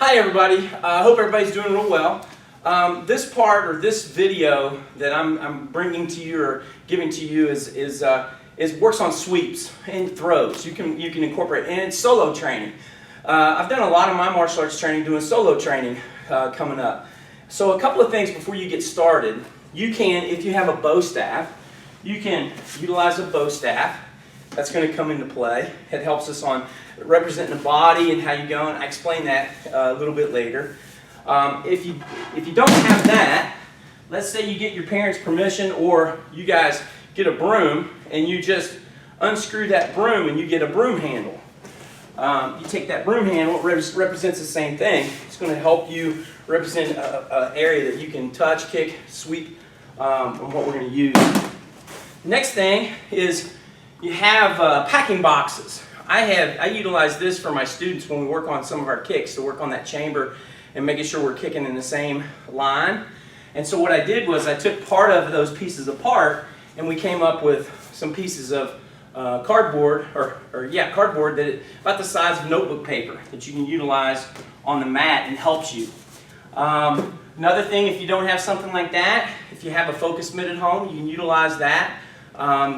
Hi everybody, I hope everybody's doing real well. This part or this video that I'm bringing to you or giving to you is works on sweeps and throws. You can incorporate, and it's solo training. I've done a lot of my martial arts training doing solo training coming up. So a couple of things before you get started. You can, if you have a bow staff, you can utilize a bow staff. That's going to come into play. It helps us on representing the body and how you're going. I explain that a little bit later. If you don't have that, let's say you get your parents' permission or you guys get a broom and you just unscrew that broom and you get a broom handle. You take that broom handle, it represents the same thing. It's going to help you represent an area that you can touch, kick, sweep on what we're going to use. Next thing is you have packing boxes. I utilize this for my students when we work on some of our kicks to work on that chamber and making sure we're kicking in the same line. And so what I did was I took part of those pieces apart and we came up with some pieces of cardboard, cardboard that about the size of notebook paper that you can utilize on the mat and helps you. Another thing, if you don't have something like that, if you have a focus mitt at home, you can utilize that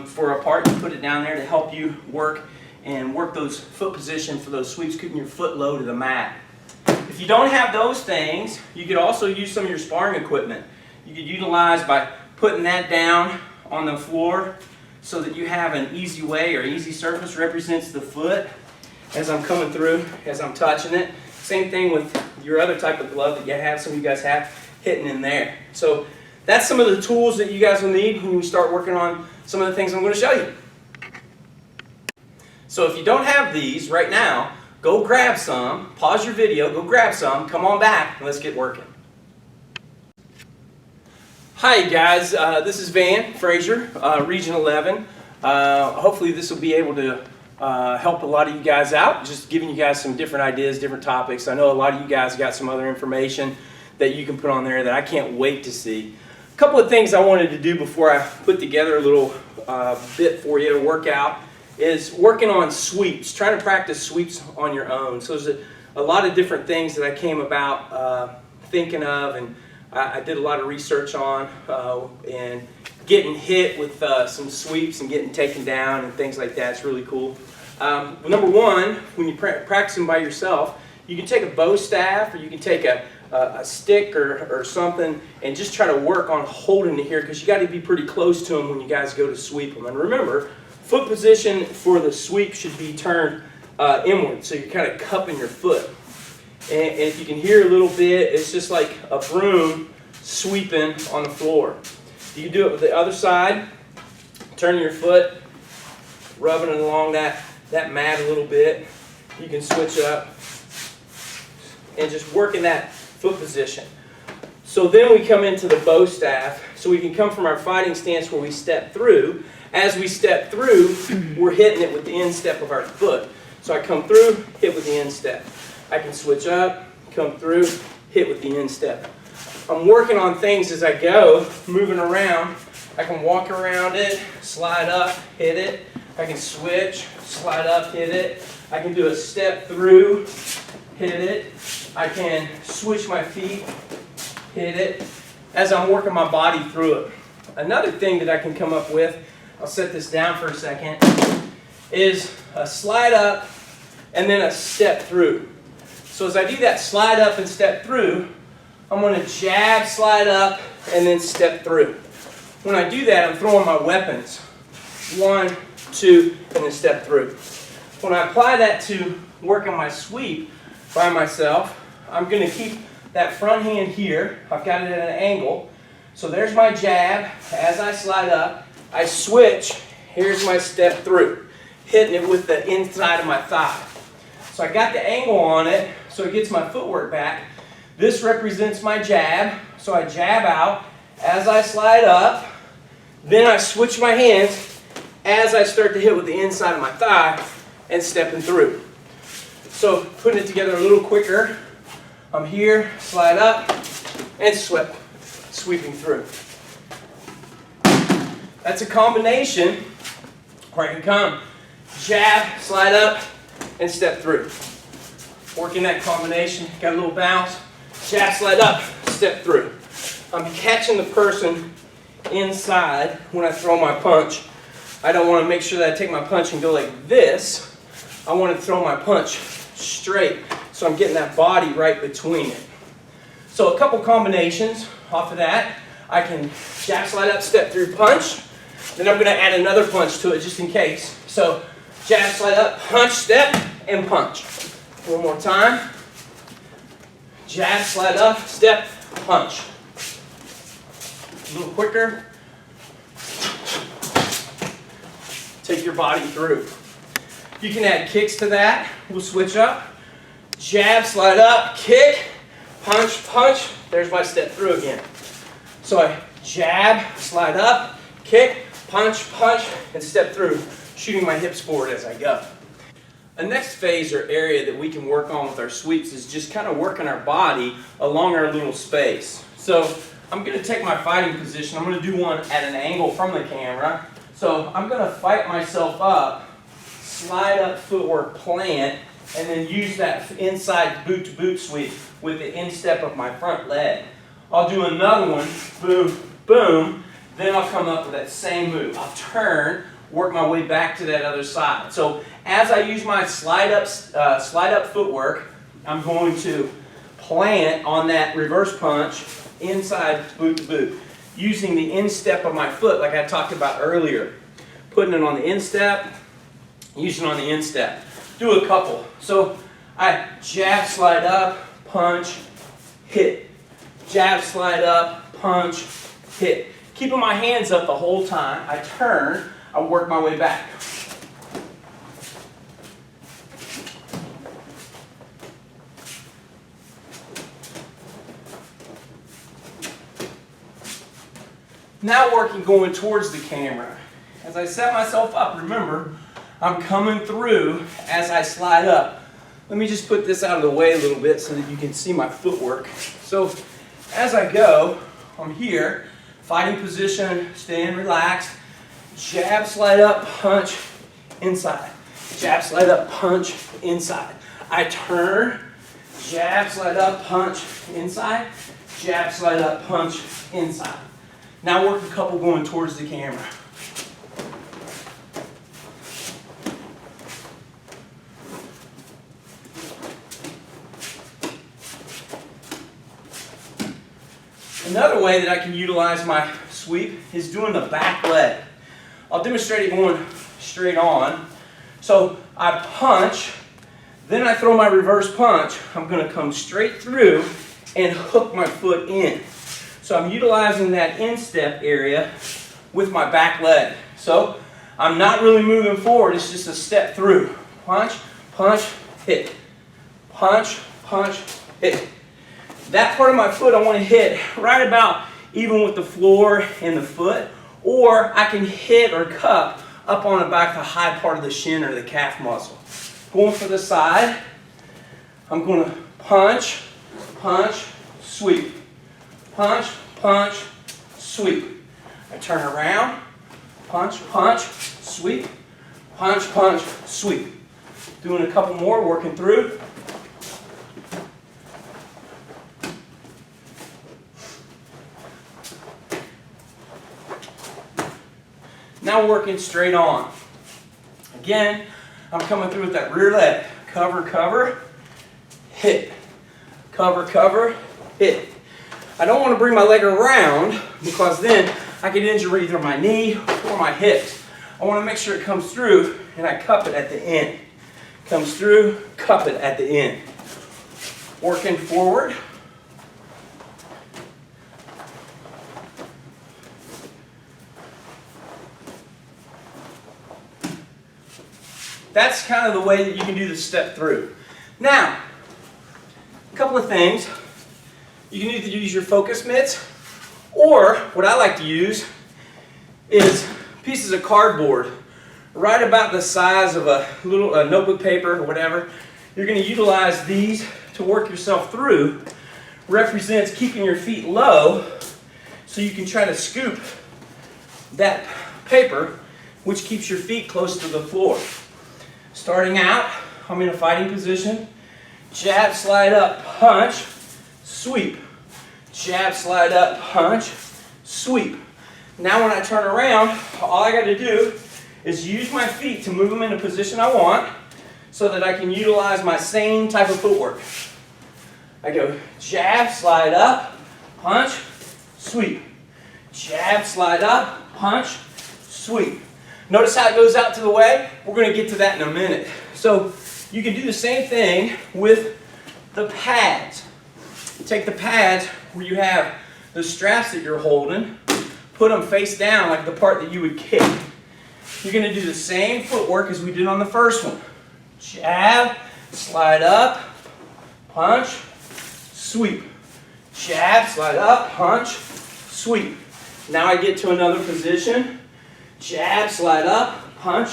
for a part. You put it down there to help you work those foot positions for those sweeps, keeping your foot low to the mat. If you don't have those things, you could also use some of your sparring equipment. You could utilize by putting that down on the floor so that you have an easy way or easy surface represents the foot as I'm coming through, as I'm touching it. Same thing with your other type of glove that you have, some of you guys have, hitting in there. So that's some of the tools that you guys will need when you start working on some of the things I'm going to show you. So if you don't have these right now, go grab some, pause your video, go grab some, come on back, and let's get working. Hi guys, this is Frasher, Region 11. Hopefully this will be able to help a lot of you guys out, just giving you guys some different ideas, different topics. I know a lot of you guys got some other information that you can put on there that I can't wait to see. A couple of things I wanted to do before I put together a little bit for you to work out is working on sweeps, trying to practice sweeps on your own. So there's a lot of different things that I came about thinking of, and I did a lot of research on and getting hit with some sweeps and getting taken down and things like that. It's really cool. Number one, when you practice them by yourself, you can take a bow staff or you can take a stick or something and just try to work on holding it here, because you got to be pretty close to them when you guys go to sweep them. And remember, foot position for the sweep should be turned inward, so you're kind of cupping your foot. And if you can hear a little bit, it's just like a broom sweeping on the floor. You can do it with the other side, turning your foot, rubbing it along that mat a little bit. You can switch up and just working that foot position. So then we come into the bow staff, so we can come from our fighting stance where we step through. As we step through, we're hitting it with the instep of our foot. So I come through, hit with the instep. I can switch up, come through, hit with the instep. I'm working on things as I go, moving around. I can walk around it, slide up, hit it. I can switch, slide up, hit it. I can do a step through, hit it. I can switch my feet, hit it, as I'm working my body through it. Another thing that I can come up with, I'll set this down for a second, is a slide up and then a step through. So as I do that slide up and step through, I'm going to jab, slide up, and then step through. When I do that, I'm throwing my weapons. 1, 2, and then step through. When I apply that to working my sweep by myself, I'm going to keep that front hand here. I've got it at an angle. So there's my jab. As I slide up, I switch. Here's my step through, hitting it with the inside of my thigh. So I got the angle on it, so it gets my footwork back. This represents my jab, so I jab out as I slide up. Then I switch my hands as I start to hit with the inside of my thigh and stepping through. So putting it together a little quicker, I'm here, slide up, and sweeping through. That's a combination where I can come, jab, slide up, and step through. Working that combination, got a little bounce, jab, slide up, step through. I'm catching the person inside when I throw my punch. I don't want to make sure that I take my punch and go like this. I want to throw my punch straight, so I'm getting that body right between it. So a couple combinations off of that. I can jab, slide up, step through, punch. Then I'm going to add another punch to it just in case. So jab, slide up, punch, step, and punch. One more time. Jab, slide up, step, punch. A little quicker. Take your body through. You can add kicks to that. We'll switch up. Jab, slide up, kick, punch, punch. There's my step through again. So I jab, slide up, kick, punch, punch, and step through, shooting my hips forward as I go. A next phase or area that we can work on with our sweeps is just kind of working our body along our little space. So I'm going to take my fighting position. I'm going to do one at an angle from the camera. So I'm going to fight myself up, slide up footwork, plant, and then use that inside boot-to-boot sweep with the instep of my front leg. I'll do another one, boom, boom, then I'll come up with that same move. I'll turn, work my way back to that other side. So as I use my slide up footwork, I'm going to plant on that reverse punch inside boot to boot, using the instep of my foot like I talked about earlier. Putting it on the instep, using it on the instep. Do a couple. So I jab, slide up, punch, hit. Jab, slide up, punch, hit. Keeping my hands up the whole time. I turn, I work my way back. Now working going towards the camera. As I set myself up, remember, I'm coming through as I slide up. Let me just put this out of the way a little bit so that you can see my footwork. So as I go, I'm here, fighting position, staying relaxed. Jab, slide up, punch, inside. Jab, slide up, punch, inside. I turn, jab, slide up, punch, inside. Jab, slide up, punch, inside. Now work a couple going towards the camera. Another way that I can utilize my sweep is doing the back leg. I'll demonstrate it going straight on. So I punch, then I throw my reverse punch. I'm going to come straight through and hook my foot in. So I'm utilizing that instep area with my back leg. So I'm not really moving forward, it's just a step through. Punch, punch, hit. Punch, punch, hit. That part of my foot I want to hit right about even with the floor and the foot, or I can hit or cup up on the back, the high part of the shin or the calf muscle. Going for the side, I'm going to punch, punch, sweep. Punch, punch, sweep. I turn around, punch, punch, sweep. Punch, punch, sweep. Doing a couple more, working through. Now working straight on. Again, I'm coming through with that rear leg. Cover, cover, hit. Cover, cover, hit. I don't want to bring my leg around because then I can injure either my knee or my hips. I want to make sure it comes through and I cup it at the end. Comes through, cup it at the end. Working forward. That's kind of the way that you can do the step through. Now, a couple of things. You can either use your focus mitts, or what I like to use is pieces of cardboard, right about the size of a little notebook paper or whatever. You're going to utilize these to work yourself through. Represents keeping your feet low so you can try to scoop that paper, which keeps your feet close to the floor. Starting out, I'm in a fighting position. jab, slide up, punch, sweep. Jab, slide up, punch, sweep. Now when I turn around, all I got to do is use my feet to move them in the position I want so that I can utilize my same type of footwork. I go jab, slide up, punch, sweep. Jab, slide up, punch, sweep. Notice how it goes out to the way? We're going to get to that in a minute. So you can do the same thing with the pads. Take the pads where you have the straps that you're holding, put them face down like the part that you would kick. You're going to do the same footwork as we did on the first one. Jab, slide up, punch, sweep. Jab, slide up, punch, sweep. Now I get to another position. Jab, slide up, punch,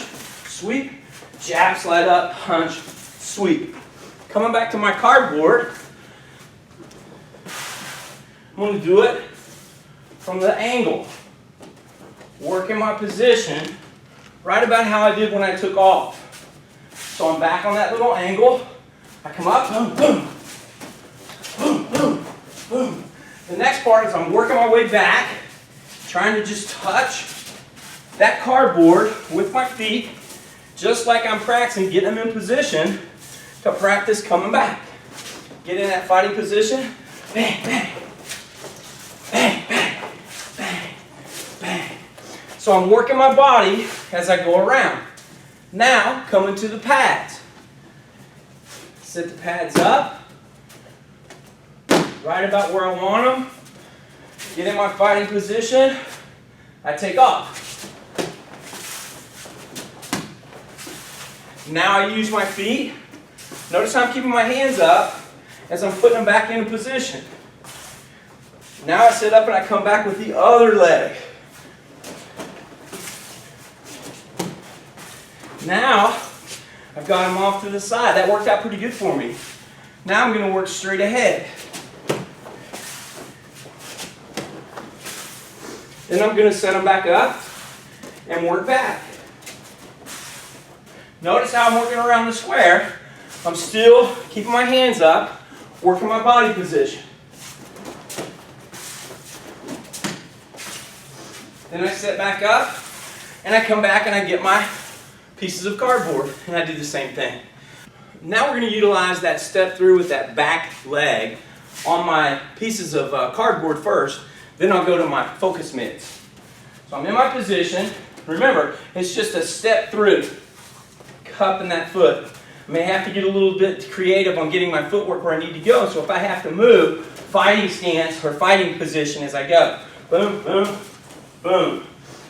sweep. Jab, slide up, punch, sweep. Coming back to my cardboard, I'm going to do it from the angle. Working my position right about how I did when I took off. So I'm back on that little angle. I come up, boom, boom, boom, boom, boom. The next part is I'm working my way back, trying to just touch that cardboard with my feet, just like I'm practicing, getting them in position to practice coming back. Get in that fighting position, bang, bang, bang, bang, bang, bang. So I'm working my body as I go around. Now, coming to the pads. Set the pads up, right about where I want them. Get in my fighting position. I take off. Now I use my feet. Notice how I'm keeping my hands up as I'm putting them back into position. Now I sit up and I come back with the other leg. Now, I've got them off to the side. That worked out pretty good for me. Now I'm going to work straight ahead. Then I'm going to set them back up and work back. Notice how I'm working around the square. I'm still keeping my hands up, working my body position. Then I set back up and I come back and I get my pieces of cardboard, and I do the same thing. Now we're going to utilize that step through with that back leg on my pieces of cardboard first, then I'll go to my focus mitts. So I'm in my position. Remember, it's just a step through, cupping that foot. I may have to get a little bit creative on getting my footwork where I need to go, so if I have to move, fighting stance or fighting position as I go. Boom, boom, boom.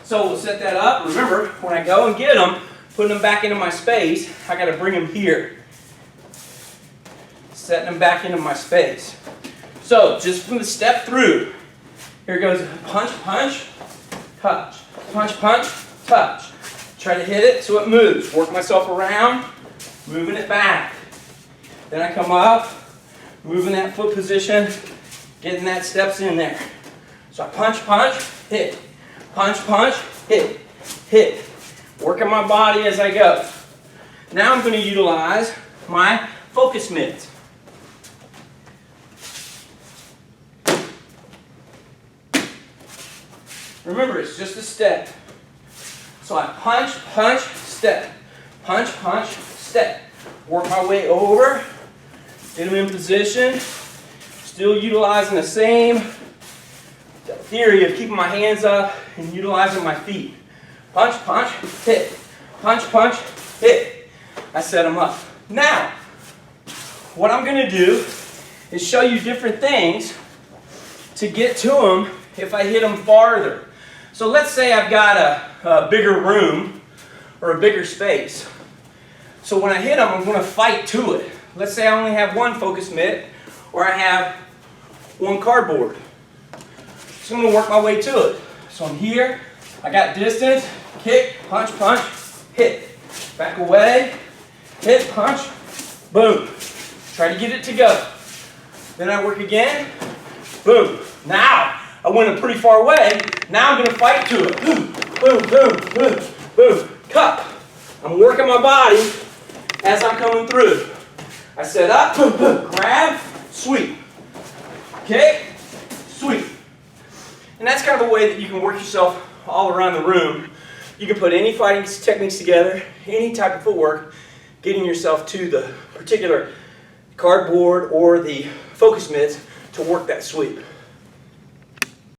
So we'll set that up. Remember, when I go and get them, putting them back into my space, I got to bring them here. Setting them back into my space. So, just from the step through, here goes punch, punch, touch. Punch, punch, touch. Try to hit it so it moves. Work myself around, moving it back. Then I come up, moving that foot position, getting that steps in there. So I punch, punch, hit. Punch, punch, hit, hit. Working my body as I go. Now I'm going to utilize my focus mitts. Remember, it's just a step. So I punch, punch, step. Punch, punch, step. Work my way over. Get them in position. Still utilizing the same theory of keeping my hands up and utilizing my feet. Punch, punch, hit. Punch, punch, hit. I set them up. Now, what I'm going to do is show you different things to get to them if I hit them farther. So let's say I've got a bigger room or a bigger space. So when I hit them, I'm going to fight to it. Let's say I only have one focus mitt or I have one cardboard. So I'm going to work my way to it. So I'm here. I got distance. Kick, punch, punch, hit. Back away, hit, punch, boom. Try to get it to go. Then I work again, boom. Now, I went a pretty far away. Now I'm going to fight to it. Boom, boom, boom, boom, boom. Cup. I'm working my body as I'm coming through. I set up, grab, sweep. Okay, sweep. And that's kind of a way that you can work yourself all around the room. You can put any fighting techniques together, any type of footwork, getting yourself to the particular cardboard or the focus mitts to work that sweep.